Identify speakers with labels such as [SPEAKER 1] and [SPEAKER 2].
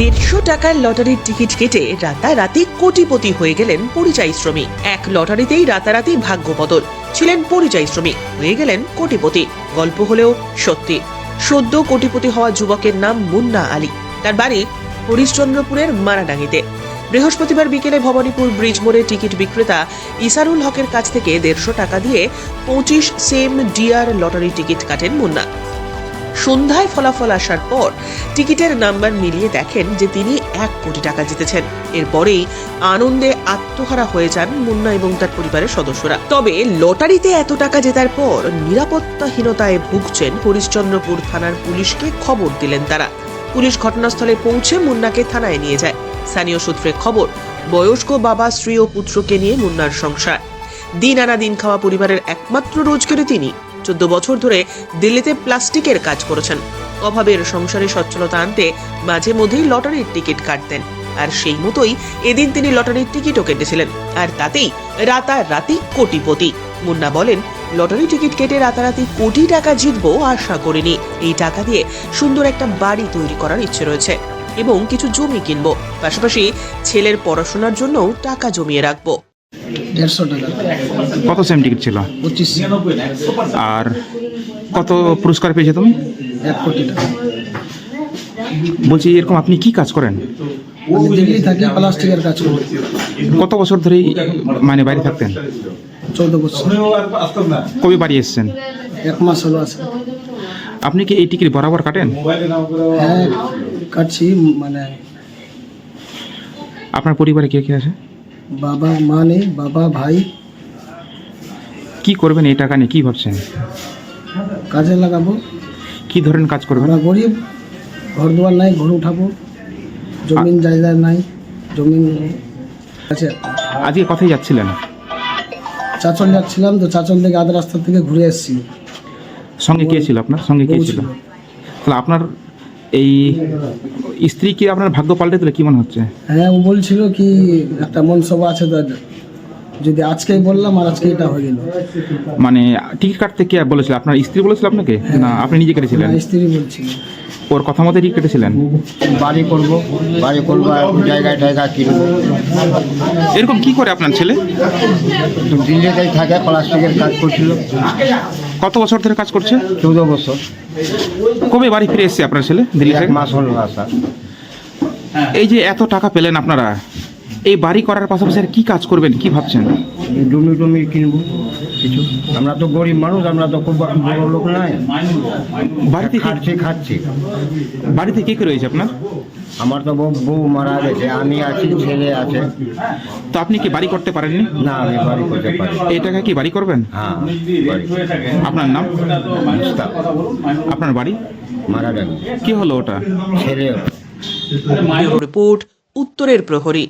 [SPEAKER 1] 150 টাকার লটারির টিকিট কেটে রাতারাতি কোটিপতি হয়ে গেলেন পরিযায়ী শ্রমিক। এক লটারিতেই রাতারাতি ভাগ্য বদল। ছিলেন পরিযায়ী শ্রমিক, হয়ে গেলেন কোটিপতি। গল্প হলেও সত্যি। সদ্য কোটিপতি হওয়া যুবকের নাম মুন্না আলী। তার বাড়ি হরিশ্চন্দ্রপুরের মারাডাঙ্গিতে। বৃহস্পতিবার বিকেলে ভবানীপুর ব্রিজ মোড়ে টিকিট বিক্রেতা ইসারুল হকের কাছ থেকে 150 টাকা দিয়ে 25 সেম ডিআর লটারি টিকিট কাটেন মুন্না। সন্ধ্যায় ফলাফল আসার পর টিকিটের নাম্বার মিলিয়ে দেখেন যে তিনি 1 কোটি টাকা জিতেছেন। এরপরেই আনন্দে আত্মহারা হয়ে যান মুন্না এবং তার পরিবারের সদস্যরা। তবে লটারিতে এত টাকা জেতার পর নিরাপত্তাহীনতায় ভুগছেন হরিশ্চন্দ্রপুর থানার পুলিশকে খবর দিলেন তারা। পুলিশ ঘটনাস্থলে পৌঁছে মুন্নাকে থানায় নিয়ে যায়। স্থানীয় সূত্রে খবর, বয়স্ক বাবা, স্ত্রী ও পুত্রকে নিয়ে মুন্নার সংসার। দিন আনা দিন খাওয়া পরিবারের একমাত্র রোজগারে তিনি। 14 বছর ধরে দিল্লিতে প্লাস্টিকের কাজ করেছেন। অভাবের সংসারে সচ্ছলতা আনতে মাঝে মধ্যেই লটারির টিকিট কাটতেন। আর সেই মতোই এদিন তিনি লটারির টিকিটও কেটেছিলেন। আর তাতেই রাতারাতি কোটিপতি। মুন্না বলেন, লটারি টিকিট কেটে রাতারাতি কোটি টাকা জিতবো আশা করিনি। এই টাকা দিয়ে সুন্দর একটা বাড়ি তৈরি করার ইচ্ছে রয়েছে এবং কিছু জমি কিনবো। পাশাপাশি ছেলের পড়াশোনার জন্যও টাকা জমিয়ে রাখবো।
[SPEAKER 2] 150 টাকা।
[SPEAKER 3] কত সেম টিকিট ছিল?
[SPEAKER 2] 25।
[SPEAKER 3] আর কত পুরস্কার পেয়েছে তুমি?
[SPEAKER 2] 1 কোটি টাকা।
[SPEAKER 3] বলছি, এরকম আপনি কি কাজ করেন?
[SPEAKER 2] আমি দিল্লি থাকি, প্লাস্টিকের কাজ করি।
[SPEAKER 3] কত বছর ধরেই মানে বাইরে থাকতেন?
[SPEAKER 2] 14 বছর।
[SPEAKER 3] কবে বাড়ি এসেছেন?
[SPEAKER 2] 1 মাস হলো আছে।
[SPEAKER 3] আপনি কি এই টিকিট বরাবর কাটেন?
[SPEAKER 2] হ্যাঁ, কাটছি। মানে
[SPEAKER 3] আপনার পরিবারে কে কে আছে?
[SPEAKER 2] বাবা, মা নেই, বাবা, ভাই।
[SPEAKER 3] কি করবেন এই টাকা নিয়ে, কি ভাবছেন?
[SPEAKER 2] কাজে লাগাবো।
[SPEAKER 3] কি ধরনের কাজ করবেন?
[SPEAKER 2] আমরা গরিব, ঘর দুয়ার নাই, ঘর উঠাবো। জমিন জায়গা নাই, জমিন আছে।
[SPEAKER 3] আজকে কোথায় যাচ্ছিলেন?
[SPEAKER 2] চাচল যাচ্ছিলাম, তো চাচল থেকে আধ রাস্তা থেকে ঘুরে এসেছি।
[SPEAKER 3] সঙ্গে কে ছিল? আপনার সঙ্গে কে
[SPEAKER 2] বউ
[SPEAKER 3] ছিল?
[SPEAKER 2] ছিল।
[SPEAKER 3] তাহলে আপনার এই স্ত্রী কি আপনার ভাগ্য পাল্টে দিলে কি মনে হচ্ছে?
[SPEAKER 2] হ্যাঁ, ও বলছিল কি একটা মনসভা আছে, তো যদি আজকেই বললাম আর আজকে এটা হয়ে গেল।
[SPEAKER 3] মানে টিকিট কাটতে কে বলেছিল? আপনার স্ত্রী বলেছিল আপনাকে, না আপনি নিজে কেটেছিলেন?
[SPEAKER 2] না, স্ত্রী বলছিল।
[SPEAKER 3] ওর কথা মতো টিকিট কেটেছিলেন?
[SPEAKER 4] বাড়ি করবো আর জায়গায় কিনবো।
[SPEAKER 3] এরকম কি করে আপনার ছেলে?
[SPEAKER 4] দিল্লিতেই থাকে, প্লাস্টিকের কাজ করছিল।
[SPEAKER 3] কত বছর ধরে কাজ করছে?
[SPEAKER 4] 14 বছর।
[SPEAKER 3] কবে বাড়ি ফিরে এসেছে আপনার ছেলে দিল্লি
[SPEAKER 4] 1
[SPEAKER 3] থেকে?
[SPEAKER 4] মাস হলো আসা।
[SPEAKER 3] এই যে এত টাকা পেলেন আপনারা, এই বাড়ি করার পাশাপাশি আর কি কাজ করবেন, কি ভাবছেন?
[SPEAKER 4] জমি কিনবো কিছু। আমরা তো গরিব মানুষ, আমরা তো খুব বড় লোক নাই।
[SPEAKER 3] বাড়িতে
[SPEAKER 4] খাচ্ছি।
[SPEAKER 3] বাড়িতে কে কে রয়েছে আপনার?
[SPEAKER 4] আমার তো বউ মারা গেছে, আমি আছি, ছেলে আছে।
[SPEAKER 3] তো আপনি কি বাড়ি করতে পারেননি?
[SPEAKER 4] না, আমি বাড়ি করতে পারি।
[SPEAKER 3] এই টাকা কি বাড়ি করবেন?
[SPEAKER 4] হ্যাঁ, বাড়ি।
[SPEAKER 3] আপনার নাম?
[SPEAKER 4] মুস্তাক।
[SPEAKER 3] আপনার বাড়ি?
[SPEAKER 4] মারা গেল।
[SPEAKER 3] কি হলো ওটা?
[SPEAKER 4] ছেলে।
[SPEAKER 1] রিপোর্ট, উত্তরের প্রহরী।